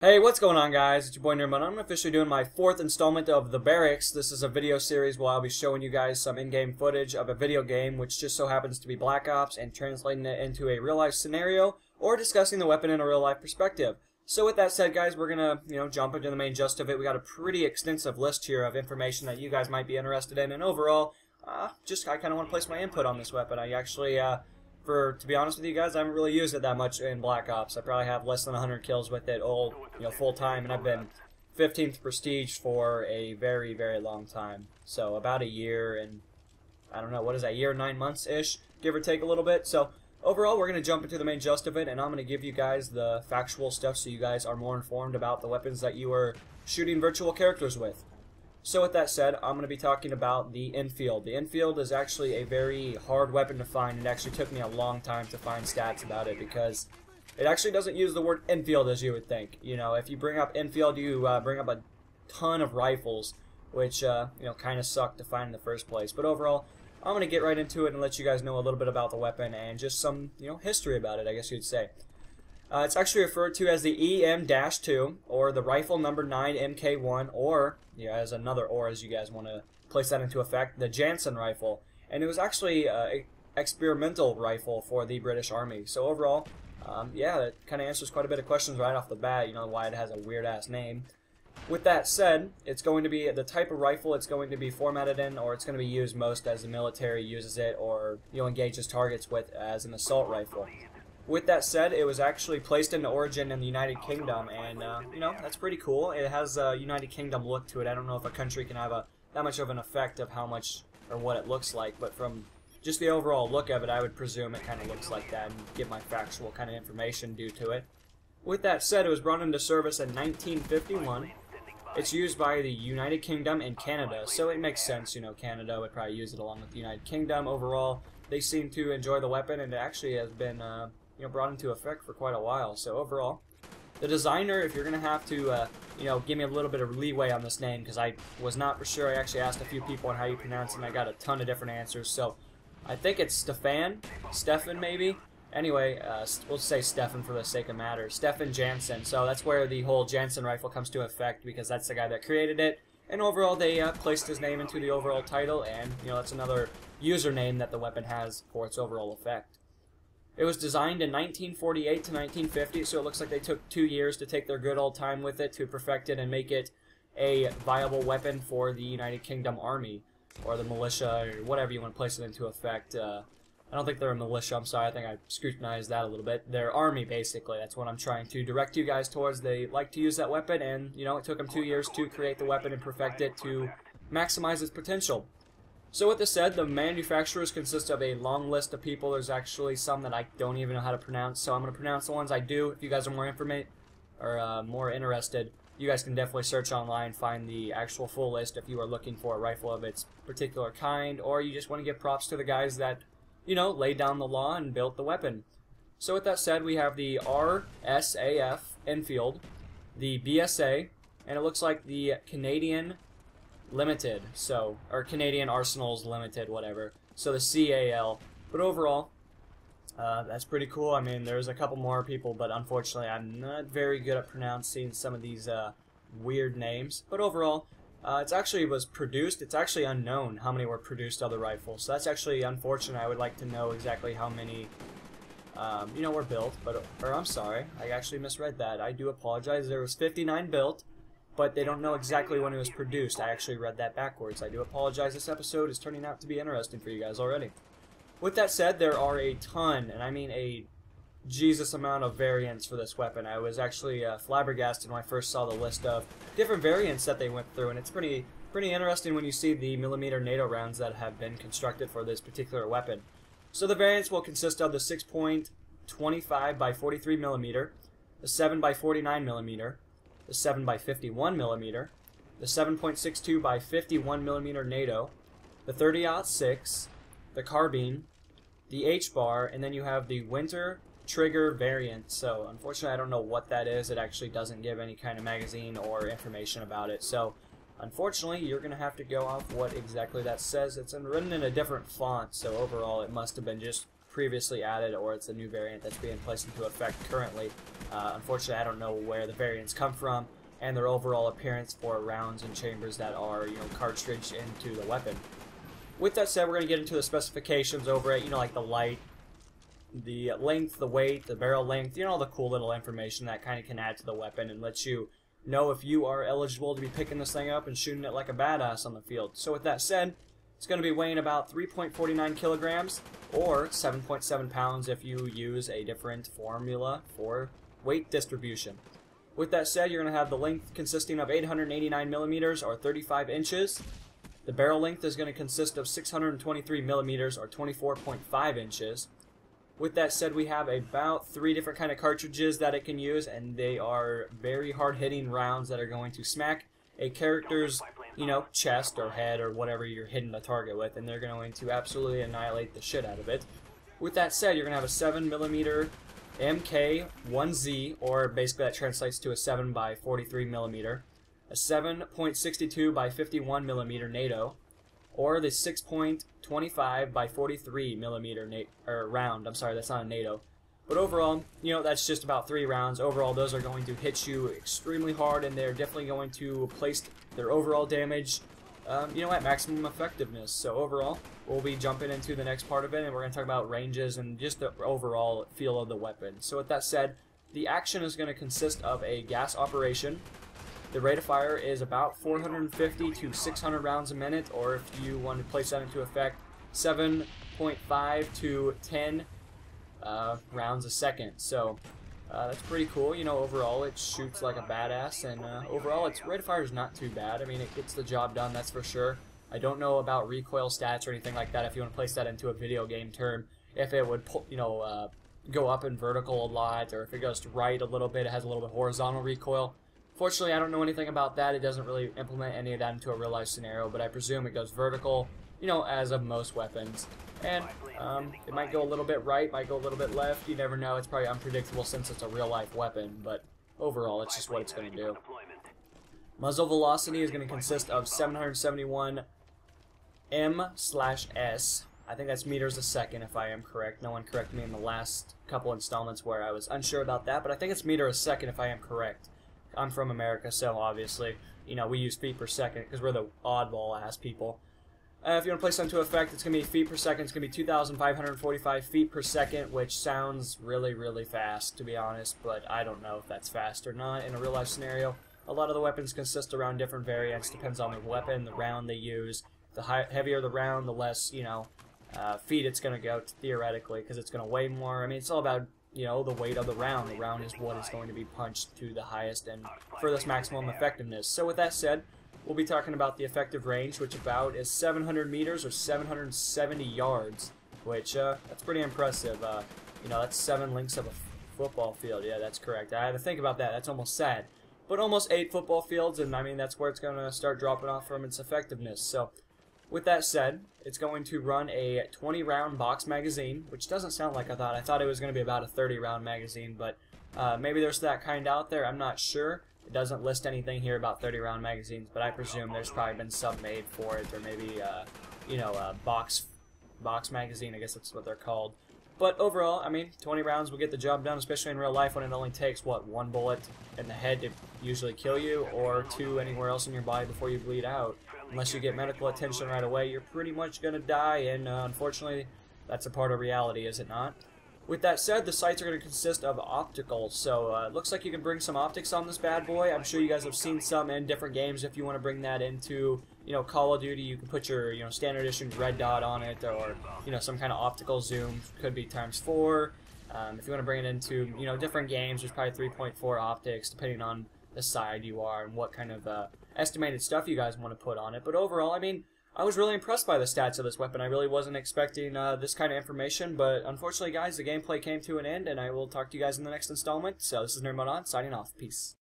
Hey, what's going on, guys? It's your boy Nirman. I'm officially doing my fourth installment of the Barracks. This is a video series where I'll be showing you guys some in-game footage of a video game, which just so happens to be Black Ops, and translating it into a real-life scenario, or discussing the weapon in a real-life perspective. So with that said, guys, we're gonna, jump into the main gist of it. We got a pretty extensive list here of information that you guys might be interested in, and overall, I kind of want to place my input on this weapon. I actually, to be honest with you guys, I haven't really used it that much in Black Ops. I probably have less than 100 kills with it all, full time, and I've been 15th prestige for a very, very long time. So about a year and, I don't know, what is that, year, 9 months-ish, give or take a little bit. So overall, we're going to jump into the main gist of it, and I'm going to give you guys the factual stuff so you guys are more informed about the weapons that you are shooting virtual characters with. So with that said, I'm going to be talking about the Enfield. The Enfield is actually a very hard weapon to find. It actually took me a long time to find stats about it because it actually doesn't use the word Enfield as you would think. If you bring up Enfield, you bring up a ton of rifles, which, kind of suck to find in the first place. But overall, I'm going to get right into it and let you guys know a little bit about the weapon and just some, history about it, I guess you'd say. It's actually referred to as the EM-2, or the rifle number 9 MK1, or, as another or as you guys want to place that into effect, the Jansen rifle. And it was actually an experimental rifle for the British Army. So overall, it kind of answers quite a bit of questions right off the bat, why it has a weird-ass name. With that said, it's going to be the type of rifle it's going to be formatted in, or it's going to be used most as the military uses it, or engages targets with as an assault rifle. With that said, it was actually placed into origin in the United Kingdom, and, that's pretty cool. It has a United Kingdom look to it. I don't know if a country can have that much of an effect of how much or what it looks like, but from just the overall look of it, I would presume it kind of looks like that and give my factual kind of information due to it. With that said, it was brought into service in 1951. It's used by the United Kingdom and Canada, so it makes sense, Canada would probably use it along with the United Kingdom. Overall, they seem to enjoy the weapon, and it actually has been, brought into effect for quite a while. So overall, the designer, if you're going to have to, give me a little bit of leeway on this name, because I was not for sure. I actually asked a few people on how you pronounce it, and I got a ton of different answers. So I think it's Stefan maybe. Anyway, we'll say Stefan for the sake of matter. Stefan Jansen. So that's where the whole Jansen rifle comes to effect, because that's the guy that created it. And overall, they placed his name into the overall title, and that's another username that the weapon has for its overall effect. It was designed in 1948 to 1950, so it looks like they took 2 years to take their good old time with it to perfect it and make it a viable weapon for the United Kingdom Army, or the militia, or whatever you want to place it into effect. I don't think they're a militia, I'm sorry, I think I scrutinized that a little bit. They're army, basically. That's what I'm trying to direct you guys towards. They like to use that weapon, and, it took them 2 years to create the weapon and perfect it to maximize its potential. So with this said, the manufacturers consist of a long list of people. There's actually some that I don't even know how to pronounce, so I'm going to pronounce the ones I do. If you guys are more interested, you guys can definitely search online, find the actual full list if you are looking for a rifle of its particular kind, or you just want to give props to the guys that, laid down the law and built the weapon. So with that said, we have the RSAF Enfield, the BSA, and it looks like the Canadian Limited, or Canadian Arsenals Limited, whatever. So the CAL. But overall, that's pretty cool. I mean, there's a couple more people, but unfortunately, I'm not very good at pronouncing some of these weird names. But overall, it's actually unknown how many were produced of the rifle. So that's actually unfortunate. I would like to know exactly how many, were built. Or I'm sorry, I actually misread that. I do apologize. There was 59 built. But they don't know exactly when it was produced. I actually read that backwards. I do apologize. This episode is turning out to be interesting for you guys already. With that said, there are a ton, and I mean a Jesus amount of variants for this weapon. I was actually flabbergasted when I first saw the list of different variants that they went through, and it's pretty interesting when you see the millimeter NATO rounds that have been constructed for this particular weapon. So the variants will consist of the 6.25 by 43 millimeter, the 7 by 49 millimeter, the 7 by 51 millimeter, the 7.62 by 51 millimeter NATO, the 30-06, the carbine, the H-bar, and then you have the winter trigger variant. So unfortunately, I don't know what that is. It actually doesn't give any kind of magazine or information about it. So unfortunately, you're going to have to go off what exactly that says. It's written in a different font, so overall it must have been just previously added, or it's a new variant that's being placed into effect currently. Unfortunately, I don't know where the variants come from and their overall appearance for rounds and chambers that are, cartridged into the weapon. With that said, we're going to get into the specifications over it, like the light, the length, the weight, the barrel length, all the cool little information that kind of can add to the weapon and lets you know if you are eligible to be picking this thing up and shooting it like a badass on the field. So with that said, it's going to be weighing about 3.49 kilograms or 7.7 pounds if you use a different formula for weight distribution. With that said, you're going to have the length consisting of 889 millimeters or 35 inches. The barrel length is going to consist of 623 millimeters or 24.5 inches. With that said, we have about 3 different kind of cartridges that it can use, and they are very hard-hitting rounds that are going to smack a character's, chest or head or whatever you're hitting the target with, and they're going to absolutely annihilate the shit out of it. With that said, you're going to have a 7mm MK1Z, or basically that translates to a 7 by 43 millimeter, a 7.62 by 51 millimeter NATO, or the 6.25 by 43 millimeter round. I'm sorry, that's not a NATO. But overall, that's just about 3 rounds. Overall, those are going to hit you extremely hard, and they're definitely going to place their overall damage, at maximum effectiveness. So overall, we'll be jumping into the next part of it, and we're going to talk about ranges and just the overall feel of the weapon. So with that said, the action is going to consist of a gas operation. The rate of fire is about 450 to 600 rounds a minute, or if you want to place that into effect, 7.5 to 10 rounds a second. So that's pretty cool. Overall it shoots like a badass, and overall its rate of fire is not too bad. I mean, it gets the job done, that's for sure. I don't know about recoil stats or anything like that, if you want to place that into a video game term, if it would go up in vertical a lot, or if it goes to right a little bit, it has a little bit horizontal recoil. Fortunately, I don't know anything about that. It doesn't really implement any of that into a real life scenario, but I presume it goes vertical, as of most weapons. And it might go a little bit right, might go a little bit left. You never know. It's probably unpredictable since it's a real life weapon, but overall, it's just what it's going to do. Muzzle velocity is going to consist of 771 m/s. I think that's meters a second, if I am correct. No one corrected me in the last couple installments where I was unsure about that, but I think it's meter a second if I am correct. I'm from America, so obviously, we use feet per second because we're the oddball-ass people. If you want to place that into effect, it's going to be feet per second. It's going to be 2,545 feet per second, which sounds really, really fast, to be honest, but I don't know if that's fast or not in a real-life scenario. A lot of the weapons consist around different variants. Depends on the weapon, the round they use. The heavier the round, the less, feet it's going to go, theoretically, because it's going to weigh more. I mean, it's all about the weight of the round. The round is what is going to be punched to the highest and furthest maximum effectiveness. So with that said, we'll be talking about the effective range, which about is 700 meters or 770 yards, which that's pretty impressive. That's 7 lengths of a football field. Yeah, that's correct. I had to think about that. That's almost sad. But almost 8 football fields, and I mean, that's where it's going to start dropping off from its effectiveness. So with that said, it's going to run a 20-round box magazine, which doesn't sound like I thought. I thought it was going to be about a 30-round magazine, but maybe there's that kind out there. I'm not sure. It doesn't list anything here about 30-round magazines, but I presume there's probably been some made for it, or maybe, a box magazine, I guess that's what they're called. But overall, I mean, 20 rounds will get the job done, especially in real life when it only takes, what, 1 bullet in the head to usually kill you, or 2 anywhere else in your body before you bleed out. Unless you get medical attention right away, you're pretty much going to die, and unfortunately, that's a part of reality, is it not? With that said, the sights are going to consist of opticals, so it looks like you can bring some optics on this bad boy. I'm sure you guys have seen some in different games. If you want to bring that into, Call of Duty, you can put your, standard issue red dot on it, or, some kind of optical zoom, could be ×4. If you want to bring it into, different games, there's probably 3.4 optics, depending on the side you are and what kind of estimated stuff you guys want to put on it. But overall, I mean, I was really impressed by the stats of this weapon. I really wasn't expecting this kind of information, but unfortunately, guys, the gameplay came to an end, and I will talk to you guys in the next installment. So this is Nerd Mode On, signing off. Peace.